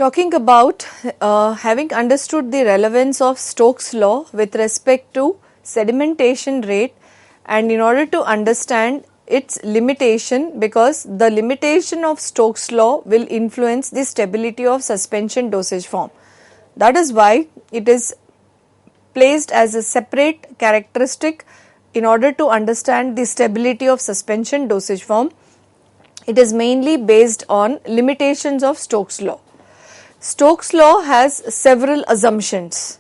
Talking about having understood the relevance of Stokes' law with respect to sedimentation rate, and in order to understand its limitation, because the limitation of Stokes' law will influence the stability of suspension dosage form. That is why it is placed as a separate characteristic in order to understand the stability of suspension dosage form. It is mainly based on limitations of Stokes' law. Stokes' law has several assumptions.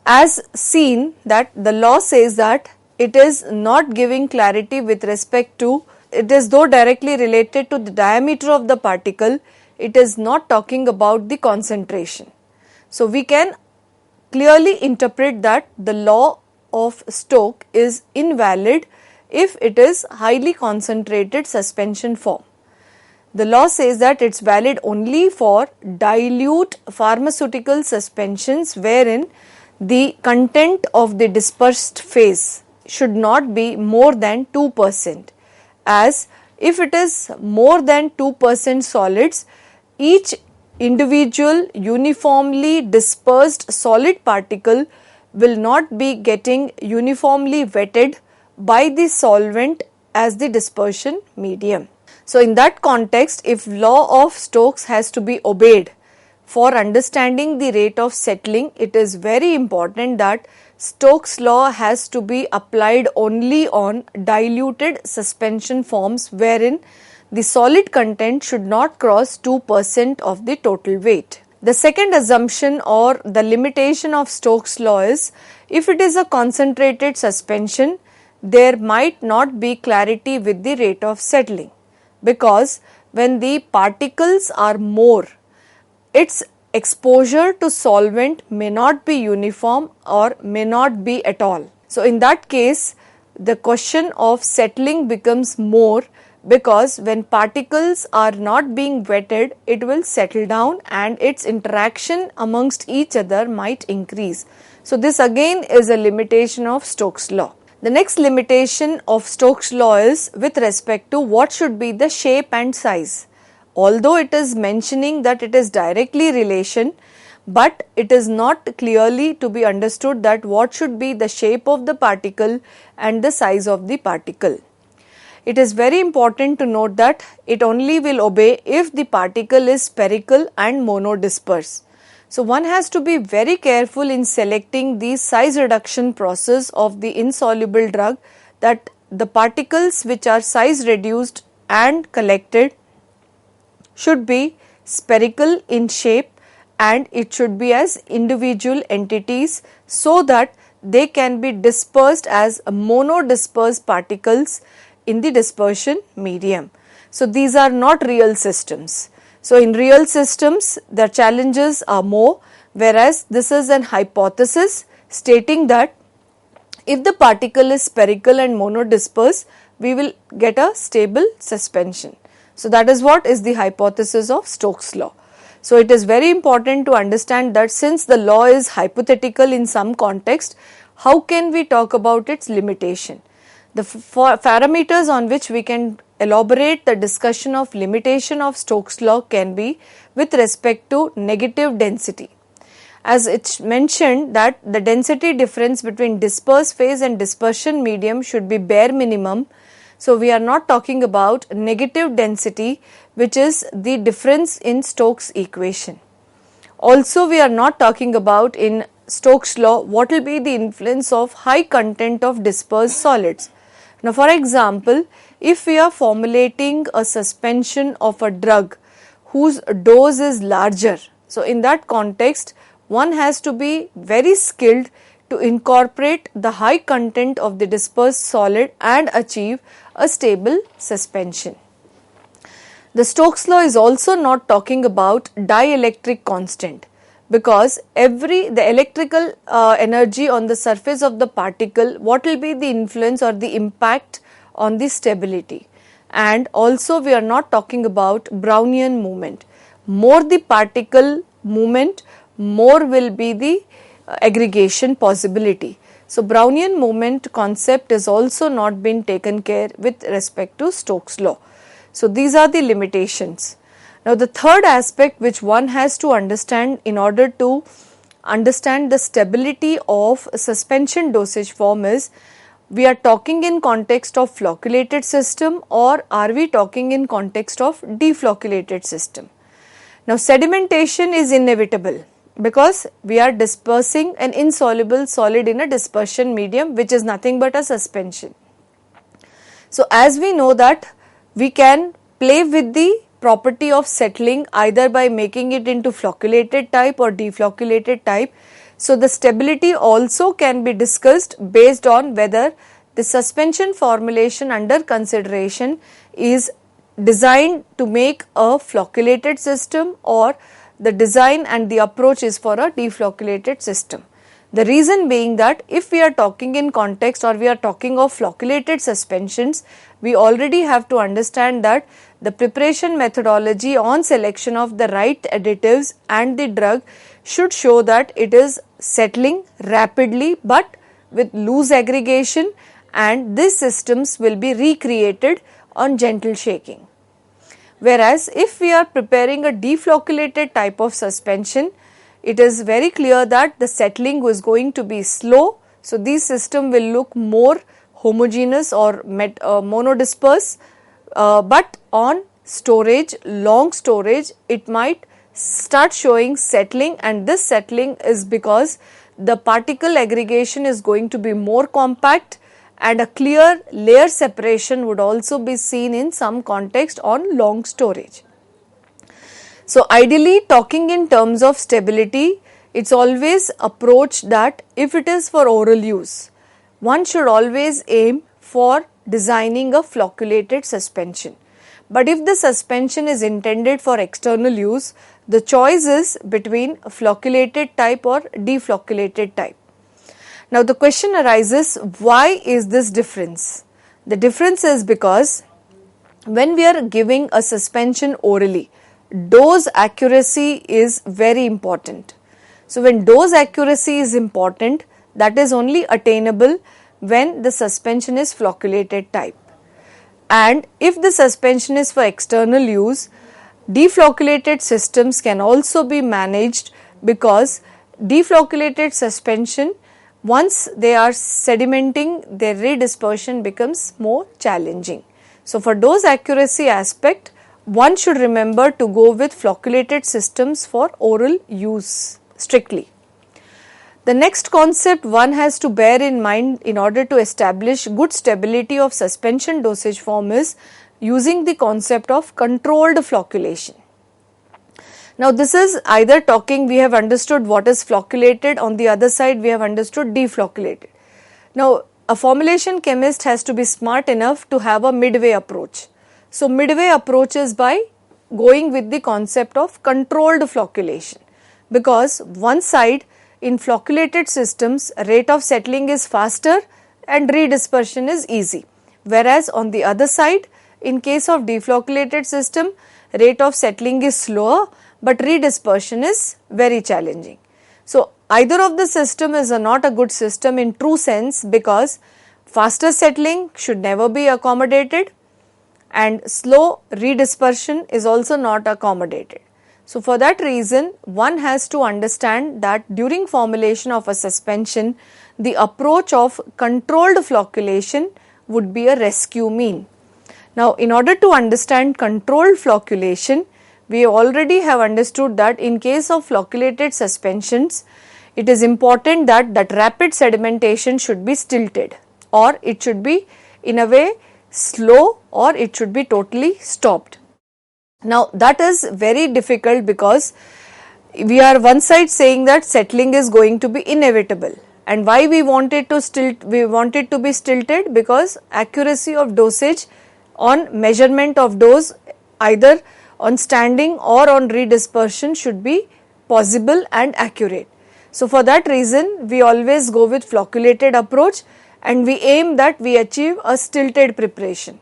As seen, that the law says that it is not giving clarity with respect to, it is though directly related to the diameter of the particle, it is not talking about the concentration. So we can clearly interpret that the law of Stokes is invalid if it is highly concentrated suspension form. The law says that it is valid only for dilute pharmaceutical suspensions wherein the content of the dispersed phase should not be more than 2%, as if it is more than 2% solids, each individual uniformly dispersed solid particle will not be getting uniformly wetted by the solvent as the dispersion medium. So in that context, if law of Stokes has to be obeyed for understanding the rate of settling, it is very important that Stokes' law has to be applied only on diluted suspension forms wherein the solid content should not cross 2% of the total weight. The second assumption or the limitation of Stokes' law is, if it is a concentrated suspension, there might not be clarity with the rate of settling, because when the particles are more, its exposure to solvent may not be uniform or may not be at all. So in that case, the question of settling becomes more, because when particles are not being wetted, it will settle down and its interaction amongst each other might increase. So this again is a limitation of Stokes' law. The next limitation of Stokes' law is with respect to what should be the shape and size. Although it is mentioning that it is directly relation, but it is not clearly to be understood that what should be the shape of the particle and the size of the particle. It is very important to note that it only will obey if the particle is spherical and monodisperse. So one has to be very careful in selecting the size reduction process of the insoluble drug, that the particles which are size reduced and collected should be spherical in shape and it should be as individual entities, so that they can be dispersed as monodispersed particles in the dispersion medium. So these are not real systems. So in real systems, the challenges are more, whereas this is an hypothesis stating that if the particle is spherical and monodisperse, we will get a stable suspension. So that is what is the hypothesis of Stokes' law. So it is very important to understand that since the law is hypothetical in some context, how can we talk about its limitation? The parameters on which we can elaborate the discussion of limitation of Stokes' law can be with respect to negative density. As it's mentioned that the density difference between dispersed phase and dispersion medium should be bare minimum. So we are not talking about negative density, which is the difference in Stokes' equation. Also we are not talking about in Stokes' law what will be the influence of high content of dispersed solids. Now for example, if we are formulating a suspension of a drug whose dose is larger, so in that context one has to be very skilled to incorporate the high content of the dispersed solid and achieve a stable suspension. The Stokes' law is also not talking about dielectric constant, because the electrical energy on the surface of the particle, what will be the influence or the impact on the stability. And also we are not talking about Brownian movement. More the particle movement, more will be the aggregation possibility. So Brownian movement concept is also not been taken care with respect to Stokes' law. So these are the limitations. Now the third aspect which one has to understand in order to understand the stability of suspension dosage form is, we are talking in context of flocculated system or are we talking in context of deflocculated system. Now sedimentation is inevitable because we are dispersing an insoluble solid in a dispersion medium which is nothing but a suspension. So as we know that we can play with the property of settling either by making it into flocculated type or deflocculated type. So the stability also can be discussed based on whether the suspension formulation under consideration is designed to make a flocculated system or the design and the approach is for a deflocculated system. The reason being that if we are talking in context or we are talking of flocculated suspensions, we already have to understand that the preparation methodology on selection of the right additives and the drug should show that it is settling rapidly but with loose aggregation, and these systems will be recreated on gentle shaking. Whereas if we are preparing a deflocculated type of suspension, it is very clear that the settling was going to be slow. So these system will look more homogeneous or monodisperse, but on storage, long storage, it might start showing settling, and this settling is because the particle aggregation is going to be more compact and a clear layer separation would also be seen in some context on long storage. So ideally, talking in terms of stability, it's always approached that if it is for oral use, one should always aim for designing a flocculated suspension. But if the suspension is intended for external use, the choice is between a flocculated type or deflocculated type. Now the question arises, why is this difference? The difference is because when we are giving a suspension orally, dose accuracy is very important. So when dose accuracy is important, that is only attainable when the suspension is flocculated type. And if the suspension is for external use, deflocculated systems can also be managed because deflocculated suspension, once they are sedimenting, their redispersion becomes more challenging. So for dose accuracy aspect, one should remember to go with flocculated systems for oral use strictly. The next concept one has to bear in mind in order to establish good stability of suspension dosage form is using the concept of controlled flocculation. Now this is either talking, we have understood what is flocculated, on the other side we have understood deflocculated. Now a formulation chemist has to be smart enough to have a midway approach. So midway approach is by going with the concept of controlled flocculation, because one side in flocculated systems rate of settling is faster and redispersion is easy, whereas on the other side in case of deflocculated system rate of settling is slower but redispersion is very challenging. So either of the system is not a good system in true sense, because faster settling should never be accommodated and slow redispersion is also not accommodated. So for that reason, one has to understand that during formulation of a suspension, the approach of controlled flocculation would be a rescue mean. Now in order to understand controlled flocculation, we already have understood that in case of flocculated suspensions, it is important that rapid sedimentation should be stilted, or it should be in a way slow, or it should be totally stopped. Now that is very difficult because we are one side saying that settling is going to be inevitable, and why we want it to be stilted, because accuracy of dosage on measurement of dose either on standing or on redispersion should be possible and accurate. So for that reason we always go with flocculated approach and we aim that we achieve a stilted preparation,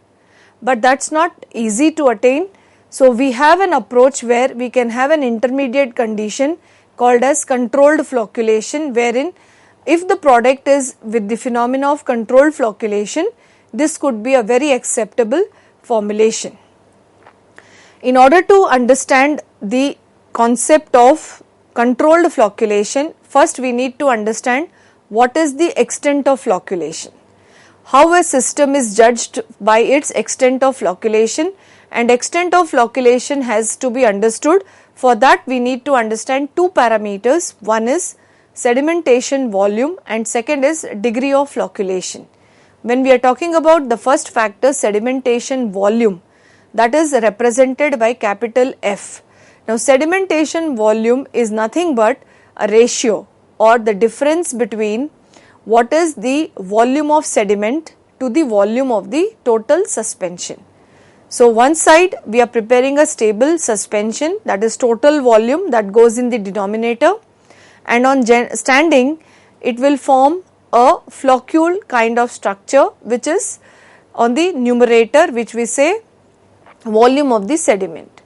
but that is not easy to attain. So we have an approach where we can have an intermediate condition called as controlled flocculation, wherein if the product is with the phenomena of controlled flocculation, this could be a very acceptable formulation. In order to understand the concept of controlled flocculation, first we need to understand what is the extent of flocculation. How a system is judged by its extent of flocculation, and extent of flocculation has to be understood. For that we need to understand two parameters. One is sedimentation volume and second is degree of flocculation. When we are talking about the first factor, sedimentation volume, that is represented by capital F. Now sedimentation volume is nothing but a ratio or the difference between what is the volume of sediment to the volume of the total suspension. So one side we are preparing a stable suspension, that is total volume that goes in the denominator, and on standing it will form a floccule kind of structure which is on the numerator, which we say volume of the sediment.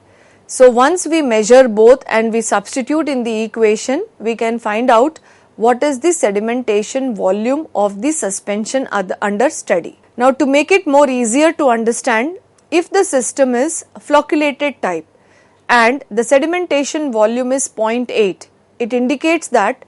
So once we measure both and we substitute in the equation, we can find out what is the sedimentation volume of the suspension under study. Now to make it more easier to understand, if the system is flocculated type and the sedimentation volume is 0.8, it indicates that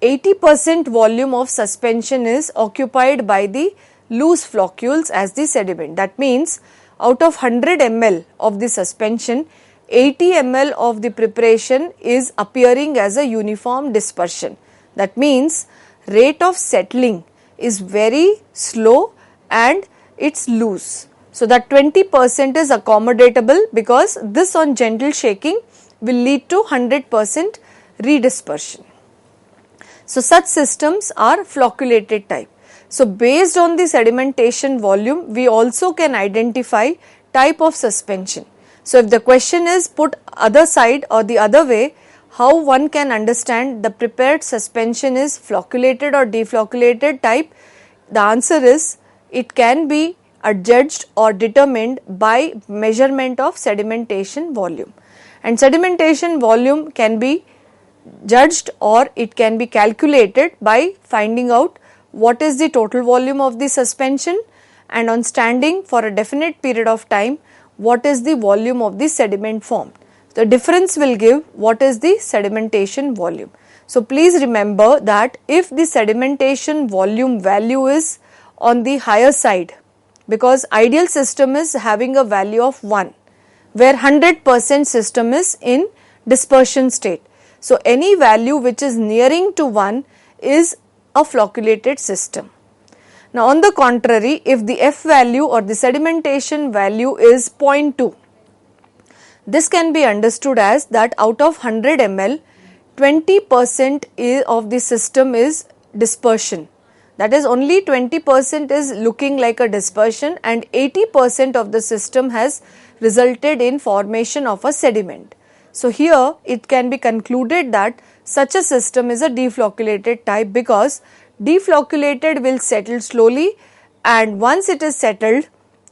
80% volume of suspension is occupied by the loose floccules as the sediment. That means out of 100 ml of the suspension, 80 ml of the preparation is appearing as a uniform dispersion. That means rate of settling is very slow and it's loose. So that 20% is accommodatable because this on gentle shaking will lead to 100% redispersion. So such systems are flocculated type. So based on the sedimentation volume, we also can identify type of suspension. So if the question is put other side or the other way, how one can understand the prepared suspension is flocculated or deflocculated type, the answer is it can be adjudged or determined by measurement of sedimentation volume. And sedimentation volume can be judged or it can be calculated by finding out what is the total volume of the suspension, and on standing for a definite period of time, what is the volume of the sediment formed. The difference will give what is the sedimentation volume. So please remember that if the sedimentation volume value is on the higher side, because ideal system is having a value of 1, where 100% system is in dispersion state. So any value which is nearing to 1 is a flocculated system. Now on the contrary, if the F value or the sedimentation value is 0.2, this can be understood as that out of 100 ml, 20% of the system is dispersion. That is, only 20% is looking like a dispersion and 80% of the system has resulted in formation of a sediment. So here it can be concluded that such a system is a deflocculated type, because deflocculated will settle slowly, and once it is settled,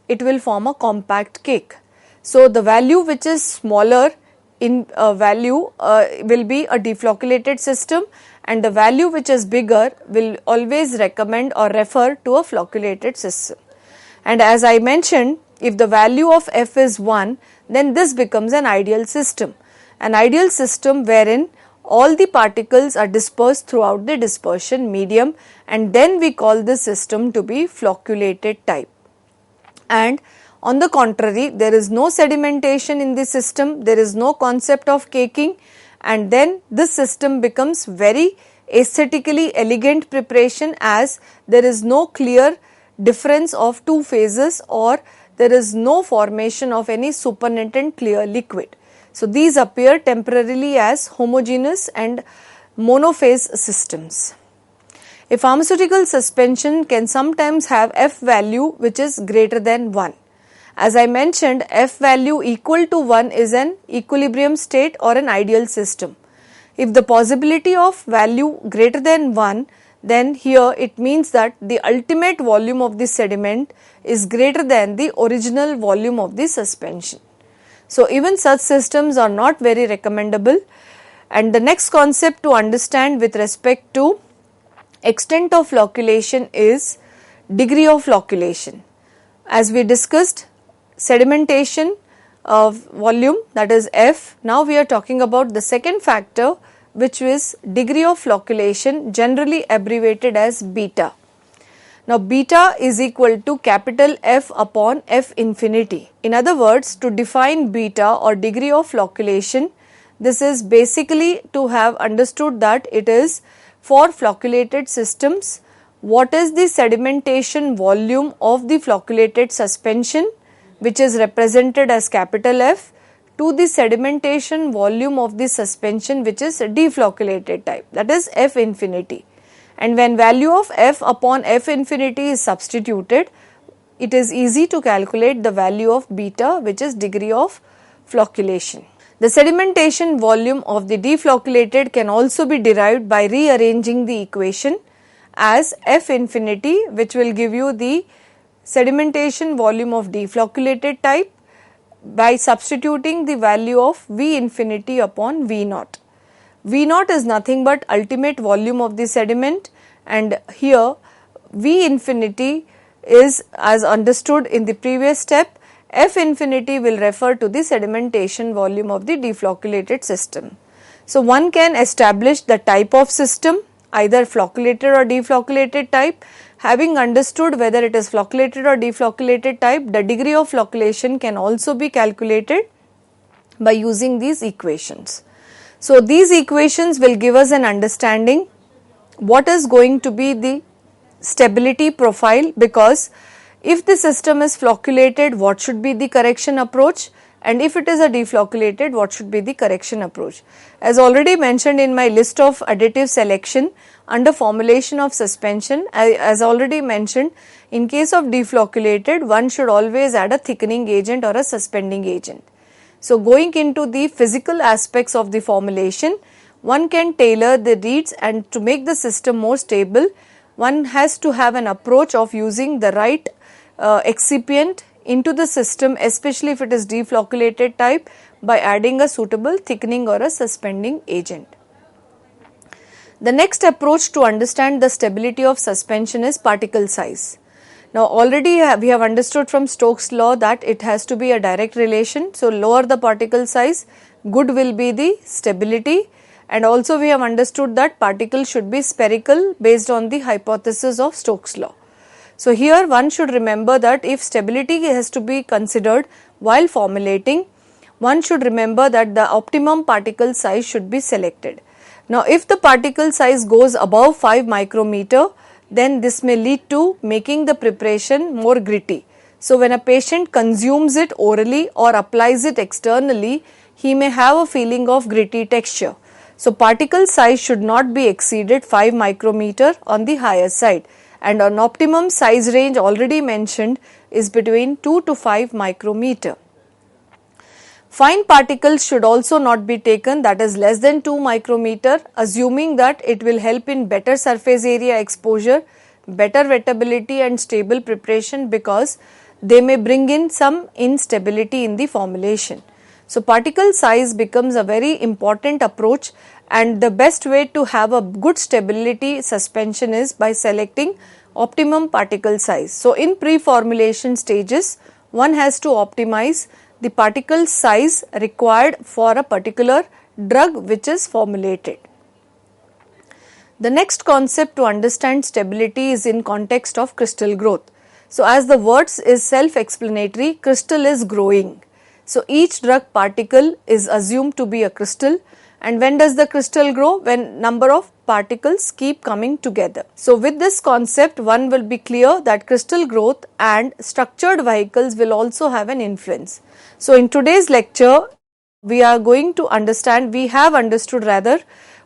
it will form a compact cake. So the value which is smaller in value will be a deflocculated system, and the value which is bigger will always recommend or refer to a flocculated system. And as I mentioned, if the value of F is 1, then this becomes an ideal system. An ideal system wherein all the particles are dispersed throughout the dispersion medium, and then we call this system to be flocculated type. And on the contrary, there is no sedimentation in the system, there is no concept of caking, and then this system becomes very aesthetically elegant preparation, as there is no clear difference of two phases or there is no formation of any supernatant clear liquid. So these appear temporarily as homogeneous and monophase systems. A pharmaceutical suspension can sometimes have F value which is greater than 1. As I mentioned, F value equal to 1 is an equilibrium state or an ideal system. If the possibility of value greater than 1, then here it means that the ultimate volume of the sediment is greater than the original volume of the suspension. So even such systems are not very recommendable. And the next concept to understand with respect to extent of flocculation is degree of flocculation. As we discussed, sedimentation volume, that is F. Now we are talking about the second factor, which is degree of flocculation, generally abbreviated as beta. Now beta is equal to capital F upon F infinity. In other words, to define beta or degree of flocculation, this is basically to have understood that it is for flocculated systems, what is the sedimentation volume of the flocculated suspension, which is represented as capital F, to the sedimentation volume of the suspension, which is deflocculated type, that is F infinity. And when value of F upon F infinity is substituted, it is easy to calculate the value of beta, which is degree of flocculation. The sedimentation volume of the deflocculated can also be derived by rearranging the equation as F infinity, which will give you the sedimentation volume of deflocculated type by substituting the value of V infinity upon V naught. V naught is nothing but ultimate volume of the sediment, and here V infinity is, as understood in the previous step, F infinity will refer to the sedimentation volume of the deflocculated system. So one can establish the type of system, either flocculated or deflocculated type. Having understood whether it is flocculated or deflocculated type, the degree of flocculation can also be calculated by using these equations. So these equations will give us an understanding what is going to be the stability profile, because if the system is flocculated, what should be the correction approach, and if it is a deflocculated, what should be the correction approach. As already mentioned in my list of additive selection, under formulation of suspension, as already mentioned, in case of deflocculated, one should always add a thickening agent or a suspending agent. So going into the physical aspects of the formulation, one can tailor the reeds, and to make the system more stable, one has to have an approach of using the right excipient into the system, especially if it is deflocculated type, by adding a suitable thickening or a suspending agent. The next approach to understand the stability of suspension is particle size. Now already we have understood from Stokes' law that it has to be a direct relation. So lower the particle size, good will be the stability, and also we have understood that particle should be spherical based on the hypothesis of Stokes' law. So here one should remember that if stability has to be considered while formulating, one should remember that the optimum particle size should be selected. Now if the particle size goes above 5 micrometer, then this may lead to making the preparation more gritty. So when a patient consumes it orally or applies it externally, he may have a feeling of gritty texture. So particle size should not be exceeded 5 micrometer on the higher side, and an optimum size range already mentioned is between 2 to 5 micrometer. Fine particles should also not be taken, that is less than 2 micrometer, assuming that it will help in better surface area exposure, better wettability and stable preparation, because they may bring in some instability in the formulation. So particle size becomes a very important approach, and the best way to have a good stability suspension is by selecting optimum particle size. So in pre-formulation stages, one has to optimize the particle size required for a particular drug which is formulated. The next concept to understand stability is in context of crystal growth. So as the words is self-explanatory, crystal is growing. So each drug particle is assumed to be a crystal, and when does the crystal grow? When number of particles keep coming together. So with this concept, one will be clear that crystal growth and structured vehicles will also have an influence. So in today's lecture, we are going to understand, we have understood rather,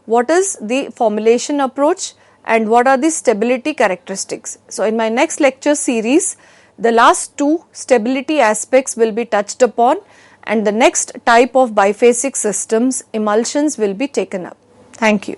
what is the formulation approach and what are the stability characteristics. So in my next lecture series, the last two stability aspects will be touched upon, and the next type of biphasic systems, emulsions, will be taken up. Thank you.